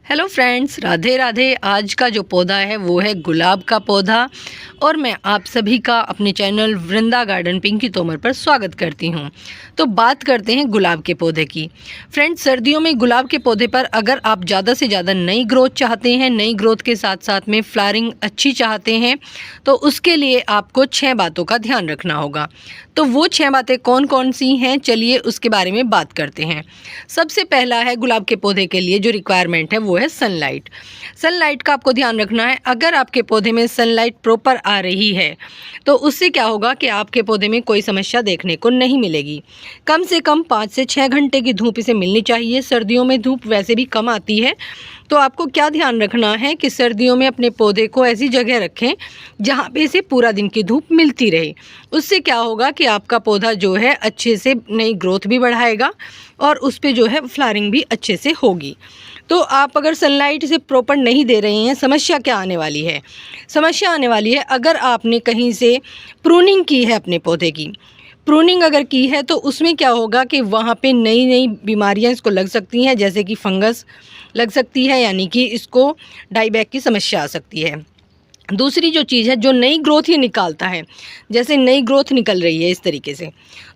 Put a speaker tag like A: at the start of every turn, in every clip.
A: Hello friends, Radhe Radhe. आज का जो पौधा है वो है गुलाब का पौधा और मैं आप सभी का अपने चैनल वृंदा गार्डन पिंकी तोमर पर स्वागत करती हूं। तो बात करते हैं गुलाब के पौधे की। फ्रेंड्स, सर्दियों में गुलाब के पौधे पर अगर आप ज़्यादा से ज़्यादा नई ग्रोथ चाहते हैं, नई ग्रोथ के साथ साथ में फ्लावरिंग अच्छी चाहते हैं, तो उसके लिए आपको 6 बातों का ध्यान रखना होगा। तो वो 6 बातें कौन कौन सी हैं, चलिए उसके बारे में बात करते हैं। सबसे पहला है गुलाब के पौधे के लिए जो रिक्वायरमेंट है वो है सनलाइट। सनलाइट का आपको ध्यान रखना है। अगर आपके पौधे में सनलाइट प्रॉपर आ रही है तो उससे क्या होगा कि आपके पौधे में कोई समस्या देखने को नहीं मिलेगी। कम से कम 5 से 6 घंटे की धूप इसे मिलनी चाहिए। सर्दियों में धूप वैसे भी कम आती है, तो आपको क्या ध्यान रखना है कि सर्दियों में अपने पौधे को ऐसी जगह रखें जहाँ पे इसे पूरा दिन की धूप मिलती रहे। उससे क्या होगा कि आपका पौधा जो है अच्छे से नई ग्रोथ भी बढ़ाएगा और उस पे जो है फ्लावरिंग भी अच्छे से होगी। तो आप अगर सनलाइट से प्रॉपर नहीं दे रहे हैं, समस्या क्या आने वाली है? समस्या आने वाली है अगर आपने कहीं से प्रूनिंग की है अपने पौधे की। प्रूनिंग अगर की है तो उसमें क्या होगा कि वहाँ पे नई नई बीमारियाँ इसको लग सकती हैं, जैसे कि फंगस लग सकती है, यानी कि इसको डाईबैक की समस्या आ सकती है। दूसरी जो चीज़ है, जो नई ग्रोथ ये निकालता है, जैसे नई ग्रोथ निकल रही है इस तरीके से,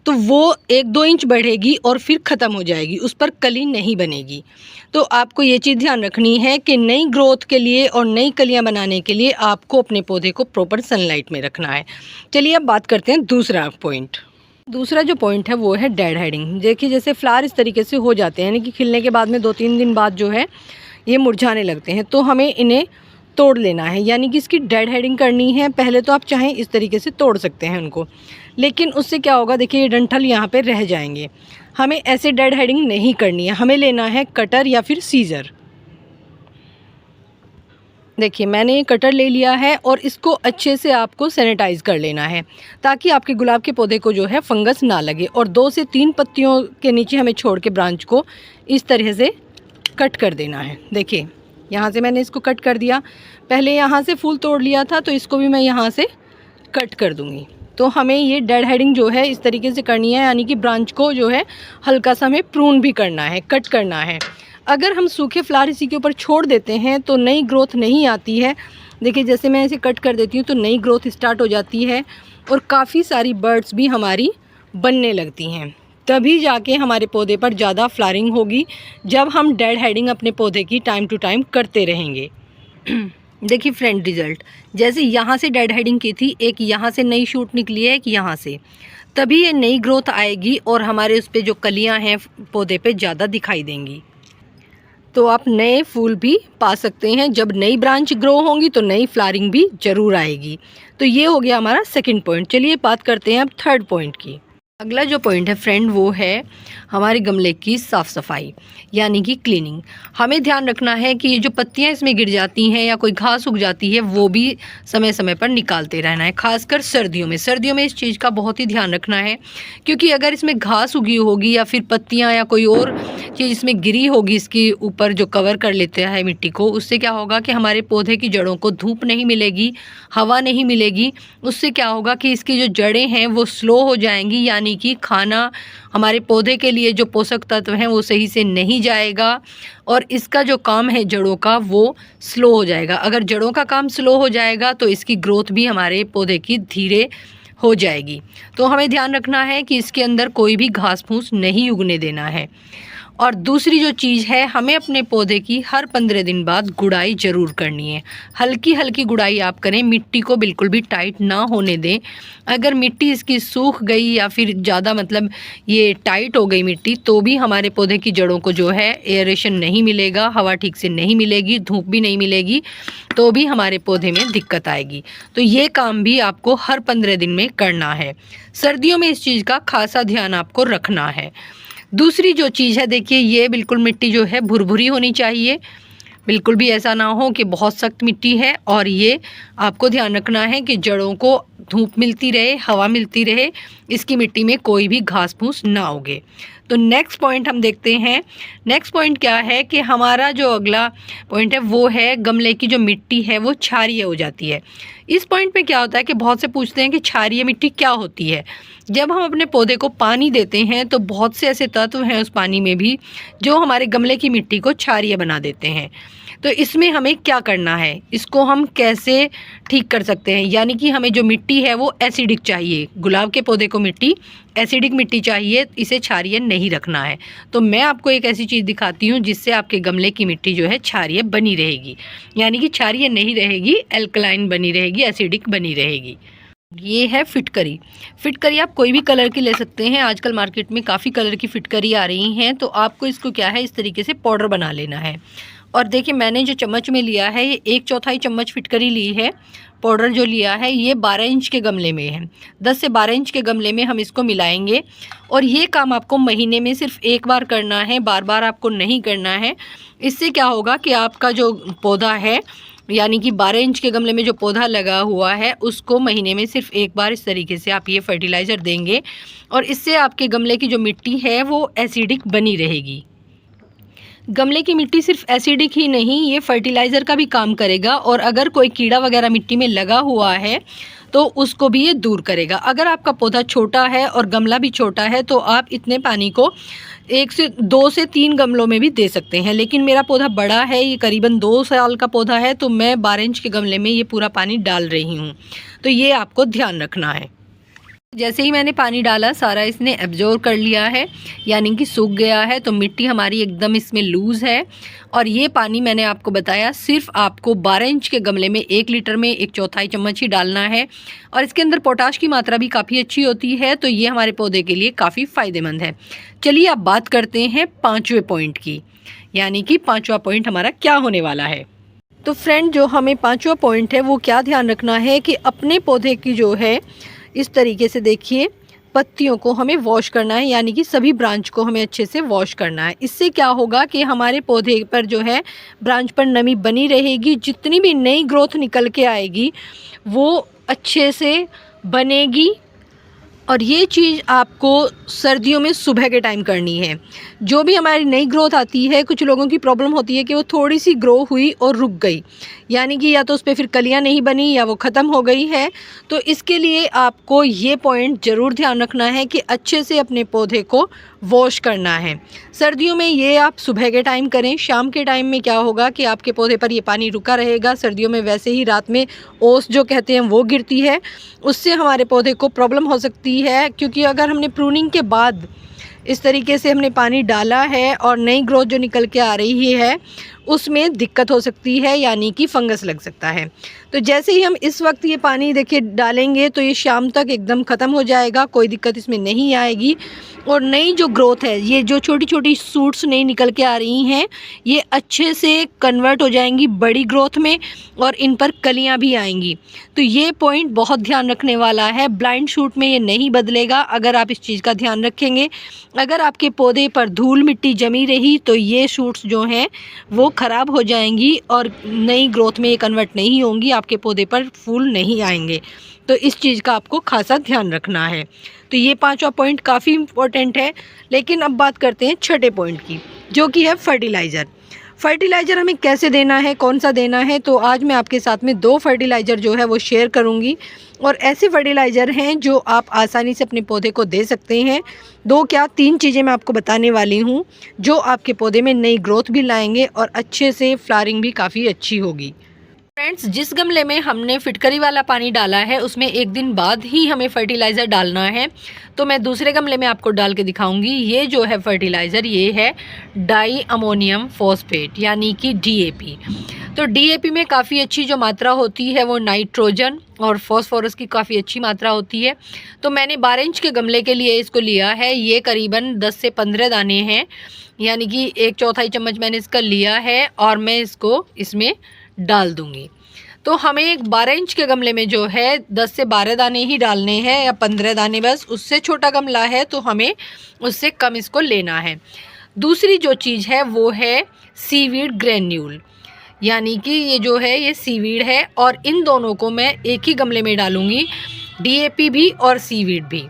A: तो वो 1-2 इंच बढ़ेगी और फिर ख़त्म हो जाएगी, उस पर कली नहीं बनेगी। तो आपको ये चीज़ ध्यान रखनी है कि नई ग्रोथ के लिए और नई कलियां बनाने के लिए आपको अपने पौधे को प्रॉपर सनलाइट में रखना है। चलिए अब बात करते हैं दूसरा पॉइंट। दूसरा जो पॉइंट है वो है डेड हेडिंग। देखिए, जैसे फ्लावर इस तरीके से हो जाते हैं, यानी कि खिलने के बाद में 2-3 दिन बाद जो है ये मुरझाने लगते हैं, तो हमें इन्हें तोड़ लेना है, यानी कि इसकी डेड हेडिंग करनी है। पहले तो आप चाहें इस तरीके से तोड़ सकते हैं उनको, लेकिन उससे क्या होगा, देखिए ये डंठल यहाँ पे रह जाएंगे। हमें ऐसे डेड हेडिंग नहीं करनी है, हमें लेना है कटर या फिर सीज़र। देखिए मैंने ये कटर ले लिया है और इसको अच्छे से आपको सैनिटाइज़ कर लेना है ताकि आपके गुलाब के पौधे को जो है फंगस ना लगे। और 2 से 3 पत्तियों के नीचे हमें छोड़ के ब्रांच को इस तरह से कट कर देना है। देखिए यहाँ से मैंने इसको कट कर दिया। पहले यहाँ से फूल तोड़ लिया था, तो इसको भी मैं यहाँ से कट कर दूँगी। तो हमें ये डेड हेडिंग जो है इस तरीके से करनी है, यानी कि ब्रांच को जो है हल्का सा हमें प्रून भी करना है, कट करना है। अगर हम सूखे फ्लावर इसी के ऊपर छोड़ देते हैं तो नई ग्रोथ नहीं आती है। देखिए जैसे मैं इसे कट कर देती हूँ तो नई ग्रोथ स्टार्ट हो जाती है और काफ़ी सारी बर्ड्स भी हमारी बनने लगती हैं। तभी जाके हमारे पौधे पर ज़्यादा फ्लावरिंग होगी, जब हम डेड हेडिंग अपने पौधे की टाइम टू टाइम करते रहेंगे। देखिए फ्रेंड, रिज़ल्ट जैसे यहाँ से डेड हेडिंग की थी, एक यहाँ से नई शूट निकली है, एक यहाँ से, तभी ये नई ग्रोथ आएगी और हमारे उस पर जो कलियाँ हैं पौधे पे ज़्यादा दिखाई देंगी। तो आप नए फूल भी पा सकते हैं। जब नई ब्रांच ग्रो होंगी तो नई फ्लावरिंग भी ज़रूर आएगी। तो ये हो गया हमारा सेकंड पॉइंट। चलिए बात करते हैं अब थर्ड पॉइंट की। अगला जो पॉइंट है फ्रेंड वो है हमारे गमले की साफ़ सफाई, यानी कि क्लीनिंग। हमें ध्यान रखना है कि ये जो पत्तियां इसमें गिर जाती हैं या कोई घास उग जाती है वो भी समय समय पर निकालते रहना है, खासकर सर्दियों में। सर्दियों में इस चीज़ का बहुत ही ध्यान रखना है, क्योंकि अगर इसमें घास उगी होगी या फिर पत्तियाँ या कोई और चीज़ इसमें गिरी होगी, इसके ऊपर जो कवर कर लेते हैं मिट्टी को, उससे क्या होगा कि हमारे पौधे की जड़ों को धूप नहीं मिलेगी, हवा नहीं मिलेगी। उससे क्या होगा कि इसकी जो जड़ें हैं वो स्लो हो जाएंगी, यानी कि खाना हमारे पौधे के लिए जो पोषक तत्व हैं वो सही से नहीं जाएगा और इसका जो काम है जड़ों का वो स्लो हो जाएगा। अगर जड़ों का काम स्लो हो जाएगा तो इसकी ग्रोथ भी हमारे पौधे की धीरे हो जाएगी। तो हमें ध्यान रखना है कि इसके अंदर कोई भी घास फूस नहीं उगने देना है। और दूसरी जो चीज़ है, हमें अपने पौधे की हर 15 दिन बाद गुड़ाई ज़रूर करनी है। हल्की हल्की गुड़ाई आप करें, मिट्टी को बिल्कुल भी टाइट ना होने दें। अगर मिट्टी इसकी सूख गई या फिर ज़्यादा मतलब ये टाइट हो गई मिट्टी, तो भी हमारे पौधे की जड़ों को जो है एयरेशन नहीं मिलेगा, हवा ठीक से नहीं मिलेगी, धूप भी नहीं मिलेगी, तो भी हमारे पौधे में दिक्कत आएगी। तो ये काम भी आपको हर 15 दिन में करना है। सर्दियों में इस चीज़ का खासा ध्यान आपको रखना है। दूसरी जो चीज़ है, देखिए ये बिल्कुल मिट्टी जो है भुरभुरी होनी चाहिए, बिल्कुल भी ऐसा ना हो कि बहुत सख्त मिट्टी है। और ये आपको ध्यान रखना है कि जड़ों को धूप मिलती रहे, हवा मिलती रहे, इसकी मिट्टी में कोई भी घास फूस ना उगे। तो नेक्स्ट पॉइंट हम देखते हैं। नेक्स्ट पॉइंट क्या है कि हमारा जो अगला पॉइंट है वो है गमले की जो मिट्टी है वो क्षारीय हो जाती है। इस पॉइंट पे क्या होता है कि बहुत से पूछते हैं कि क्षारीय मिट्टी क्या होती है। जब हम अपने पौधे को पानी देते हैं तो बहुत से ऐसे तत्व हैं उस पानी में भी जो हमारे गमले की मिट्टी को क्षारीय बना देते हैं। तो इसमें हमें क्या करना है, इसको हम कैसे ठीक कर सकते हैं। यानी कि हमें जो मिट्टी है वो एसिडिक चाहिए। गुलाब के पौधे को मिट्टी एसिडिक मिट्टी चाहिए, इसे क्षारीय नहीं रखना है। तो मैं आपको एक ऐसी चीज़ दिखाती हूँ जिससे आपके गमले की मिट्टी जो है क्षारीय बनी रहेगी, यानी कि क्षारीय नहीं रहेगी, एल्कलाइन बनी रहेगी, एसिडिक बनी रहेगी। ये है फिटकरी। फिटकरी आप कोई भी कलर की ले सकते हैं। आजकल मार्केट में काफ़ी कलर की फिटकरी आ रही हैं। तो आपको इसको क्या है, इस तरीके से पाउडर बना लेना है। और देखिए मैंने जो चम्मच में लिया है ये 1/4 चम्मच फिटकरी ली है। पाउडर जो लिया है ये 12 इंच के गमले में है। 10 से 12 इंच के गमले में हम इसको मिलाएंगे। और ये काम आपको महीने में सिर्फ एक बार करना है, बार बार आपको नहीं करना है। इससे क्या होगा कि आपका जो पौधा है, यानी कि 12 इंच के गमले में जो पौधा लगा हुआ है, उसको महीने में सिर्फ एक बार इस तरीके से आप ये फर्टिलाइज़र देंगे। और इससे आपके गमले की जो मिट्टी है वो एसिडिक बनी रहेगी। गमले की मिट्टी सिर्फ एसिडिक ही नहीं, ये फर्टिलाइज़र का भी काम करेगा। और अगर कोई कीड़ा वगैरह मिट्टी में लगा हुआ है तो उसको भी ये दूर करेगा। अगर आपका पौधा छोटा है और गमला भी छोटा है तो आप इतने पानी को 2 से 3 गमलों में भी दे सकते हैं। लेकिन मेरा पौधा बड़ा है, ये करीबन 2 साल का पौधा है, तो मैं 12 इंच के गमले में ये पूरा पानी डाल रही हूँ। तो ये आपको ध्यान रखना है। जैसे ही मैंने पानी डाला सारा इसने एब्जॉर्ब कर लिया है, यानी कि सूख गया है। तो मिट्टी हमारी एकदम इसमें लूज़ है। और ये पानी मैंने आपको बताया सिर्फ आपको 12 इंच के गमले में 1 लीटर में 1/4 चम्मच ही डालना है। और इसके अंदर पोटाश की मात्रा भी काफ़ी अच्छी होती है, तो ये हमारे पौधे के लिए काफ़ी फ़ायदेमंद है। चलिए अब बात करते हैं 5वें पॉइंट की, यानी कि 5वां पॉइंट हमारा क्या होने वाला है। तो फ्रेंड, जो हमें 5वां पॉइंट है वो क्या ध्यान रखना है कि अपने पौधे की जो है इस तरीके से देखिए पत्तियों को हमें वॉश करना है, यानी कि सभी ब्रांच को हमें अच्छे से वॉश करना है। इससे क्या होगा कि हमारे पौधे पर जो है ब्रांच पर नमी बनी रहेगी। जितनी भी नई ग्रोथ निकल के आएगी वो अच्छे से बनेगी। और ये चीज़ आपको सर्दियों में सुबह के टाइम करनी है। जो भी हमारी नई ग्रोथ आती है, कुछ लोगों की प्रॉब्लम होती है कि वो थोड़ी सी ग्रो हुई और रुक गई, यानी कि या तो उस पर फिर कलियां नहीं बनी या वो ख़त्म हो गई है। तो इसके लिए आपको ये पॉइंट ज़रूर ध्यान रखना है कि अच्छे से अपने पौधे को वॉश करना है। सर्दियों में ये आप सुबह के टाइम करें। शाम के टाइम में क्या होगा कि आपके पौधे पर ये पानी रुका रहेगा। सर्दियों में वैसे ही रात में ओस जो कहते हैं वो गिरती है, उससे हमारे पौधे को प्रॉब्लम हो सकती है। क्योंकि अगर हमने प्रूनिंग के बाद इस तरीके से हमने पानी डाला है और नई ग्रोथ जो निकल के आ रही है उसमें दिक्कत हो सकती है, यानी कि फंगस लग सकता है। तो जैसे ही हम इस वक्त ये पानी देखिए डालेंगे तो ये शाम तक एकदम ख़त्म हो जाएगा, कोई दिक्कत इसमें नहीं आएगी। और नई जो ग्रोथ है, ये जो छोटी छोटी सूट्स नई निकल के आ रही हैं, ये अच्छे से कन्वर्ट हो जाएंगी बड़ी ग्रोथ में और इन पर कलियां भी आएंगी। तो ये पॉइंट बहुत ध्यान रखने वाला है। ब्लाइंड शूट में ये नहीं बदलेगा अगर आप इस चीज़ का ध्यान रखेंगे। अगर आपके पौधे पर धूल मिट्टी जमी रही तो ये शूट्स जो हैं वो ख़राब हो जाएंगी और नई ग्रोथ में ये कन्वर्ट नहीं होंगी, आपके पौधे पर फूल नहीं आएंगे। तो इस चीज़ का आपको खासा ध्यान रखना है। तो ये 5वां पॉइंट काफ़ी इम्पोर्टेंट है। लेकिन अब बात करते हैं 6ठे पॉइंट की, जो कि है फर्टिलाइज़र। फर्टिलाइज़र हमें कैसे देना है, कौन सा देना है, तो आज मैं आपके साथ में 2 फर्टिलाइज़र जो है वो शेयर करूंगी। और ऐसे फर्टिलाइज़र हैं जो आप आसानी से अपने पौधे को दे सकते हैं। 2 क्या 3 चीज़ें मैं आपको बताने वाली हूँ जो आपके पौधे में नई ग्रोथ भी लाएंगे और अच्छे से फ्लावरिंग भी काफ़ी अच्छी होगी। फ्रेंड्स, जिस गमले में हमने फिटकरी वाला पानी डाला है उसमें 1 दिन बाद ही हमें फर्टिलाइज़र डालना है। तो मैं दूसरे गमले में आपको डाल के दिखाऊंगी। ये जो है फर्टिलाइज़र, ये है डाई अमोनियम फॉस्फेट, यानी कि DAP। तो DAP में काफ़ी अच्छी जो मात्रा होती है वो नाइट्रोजन और फॉस्फोरस की काफ़ी अच्छी मात्रा होती है। तो मैंने 12 इंच के गमले के लिए इसको लिया है। ये करीबन 10 से 15 दाने हैं, यानी कि 1/4 चम्मच मैंने इसका लिया है और मैं इसको इसमें डाल दूंगी। तो हमें एक 12 इंच के गमले में जो है 10 से 12 दाने ही डालने हैं या 15 दाने बस। उससे छोटा गमला है तो हमें उससे कम इसको लेना है। दूसरी जो चीज़ है वो है सीवीड ग्रेन्यूल, यानी कि ये जो है ये सीवीड है और इन दोनों को मैं एक ही गमले में डालूंगी, DAP भी और सीवीड भी।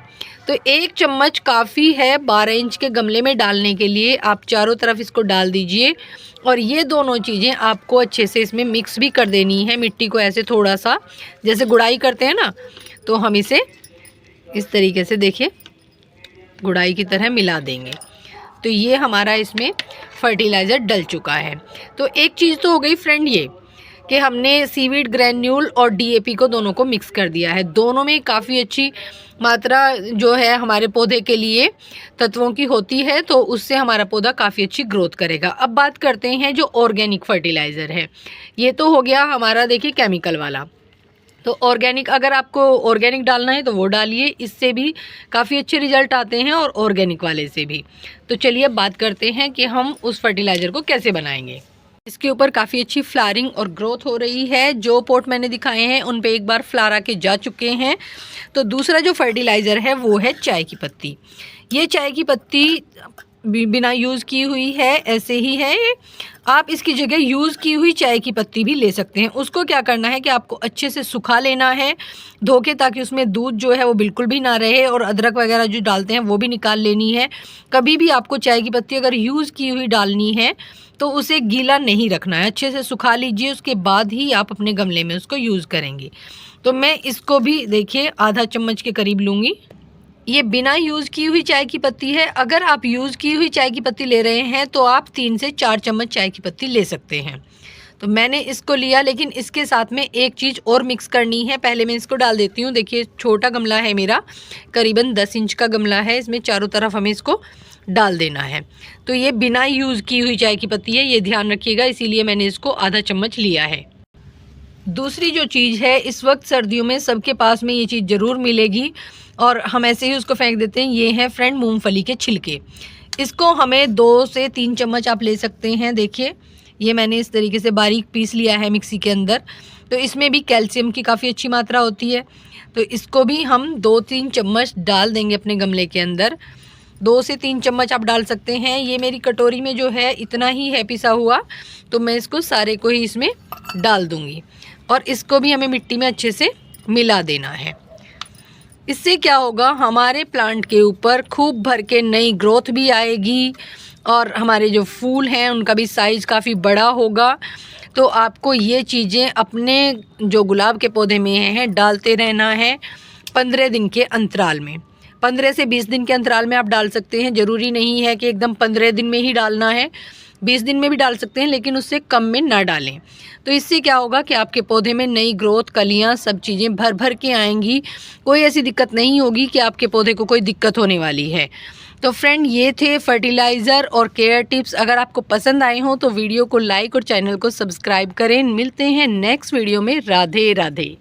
A: तो 1 चम्मच काफ़ी है 12 इंच के गमले में डालने के लिए। आप चारों तरफ इसको डाल दीजिए और ये दोनों चीज़ें आपको अच्छे से इसमें मिक्स भी कर देनी है। मिट्टी को ऐसे थोड़ा सा जैसे गुड़ाई करते हैं ना, तो हम इसे इस तरीके से देखिए गुड़ाई की तरह मिला देंगे। तो ये हमारा इसमें फर्टिलाइज़र डल चुका है। तो एक चीज़ तो हो गई फ्रेंड ये कि हमने सीवीड ग्रैन्यूल और डीएपी को दोनों को मिक्स कर दिया है। दोनों में काफ़ी अच्छी मात्रा जो है हमारे पौधे के लिए तत्वों की होती है, तो उससे हमारा पौधा काफ़ी अच्छी ग्रोथ करेगा। अब बात करते हैं जो ऑर्गेनिक फर्टिलाइज़र है। ये तो हो गया हमारा देखिए केमिकल वाला। तो ऑर्गेनिक, अगर आपको ऑर्गेनिक डालना है तो वो डालिए, इससे भी काफ़ी अच्छे रिजल्ट आते हैं और ऑर्गेनिक वाले से भी। तो चलिए अब बात करते हैं कि हम उस फर्टिलाइज़र को कैसे बनाएंगे। इसके ऊपर काफ़ी अच्छी फ्लावरिंग और ग्रोथ हो रही है। जो पॉट मैंने दिखाए हैं उन पे एक बार फ्लावर आके जा चुके हैं। तो दूसरा जो फर्टिलाइज़र है वो है चाय की पत्ती। ये चाय की पत्ती बिना यूज़ की हुई है, ऐसे ही है। आप इसकी जगह यूज़ की हुई चाय की पत्ती भी ले सकते हैं। उसको क्या करना है कि आपको अच्छे से सुखा लेना है धो के, ताकि उसमें दूध जो है वो बिल्कुल भी ना रहे, और अदरक वगैरह जो डालते हैं वो भी निकाल लेनी है। कभी भी आपको चाय की पत्ती अगर यूज़ की हुई डालनी है तो उसे गीला नहीं रखना है, अच्छे से सुखा लीजिए, उसके बाद ही आप अपने गमले में उसको यूज़ करेंगे। तो मैं इसको भी देखिए आधा चम्मच के करीब लूँगी। ये बिना यूज़ की हुई चाय की पत्ती है। अगर आप यूज़ की हुई चाय की पत्ती ले रहे हैं तो आप 3 से 4 चम्मच चाय की पत्ती ले सकते हैं। तो मैंने इसको लिया, लेकिन इसके साथ में एक चीज़ और मिक्स करनी है। पहले मैं इसको डाल देती हूँ। देखिए छोटा गमला है मेरा, करीबन 10 इंच का गमला है। इसमें चारों तरफ हमें इसको डाल देना है। तो ये बिना यूज़ की हुई चाय की पत्ती है, ये ध्यान रखिएगा, इसीलिए मैंने इसको आधा चम्मच लिया है। दूसरी जो चीज़ है, इस वक्त सर्दियों में सबके पास में ये चीज़ ज़रूर मिलेगी और हम ऐसे ही उसको फेंक देते हैं। ये है फ्रेंड मूंगफली के छिलके। इसको हमें 2 से 3 चम्मच आप ले सकते हैं। देखिए ये मैंने इस तरीके से बारीक पीस लिया है मिक्सी के अंदर। तो इसमें भी कैल्शियम की काफ़ी अच्छी मात्रा होती है। तो इसको भी हम 2-3 चम्मच डाल देंगे अपने गमले के अंदर। 2 से 3 चम्मच आप डाल सकते हैं। ये मेरी कटोरी में जो है इतना ही है पिसा हुआ, तो मैं इसको सारे को ही इसमें डाल दूँगी और इसको भी हमें मिट्टी में अच्छे से मिला देना है। इससे क्या होगा, हमारे प्लांट के ऊपर खूब भर के नई ग्रोथ भी आएगी और हमारे जो फूल हैं उनका भी साइज़ काफ़ी बड़ा होगा। तो आपको ये चीज़ें अपने जो गुलाब के पौधे में हैं डालते रहना है 15 दिन के अंतराल में। 15 से 20 दिन के अंतराल में आप डाल सकते हैं। ज़रूरी नहीं है कि एकदम 15 दिन में ही डालना है, 20 दिन में भी डाल सकते हैं, लेकिन उससे कम में ना डालें। तो इससे क्या होगा कि आपके पौधे में नई ग्रोथ, कलियां, सब चीज़ें भर भर के आएंगी। कोई ऐसी दिक्कत नहीं होगी कि आपके पौधे को कोई दिक्कत होने वाली है। तो फ्रेंड ये थे फर्टिलाइज़र और केयर टिप्स। अगर आपको पसंद आए हों तो वीडियो को लाइक और चैनल को सब्सक्राइब करें। मिलते हैं नेक्स्ट वीडियो में। राधे राधे।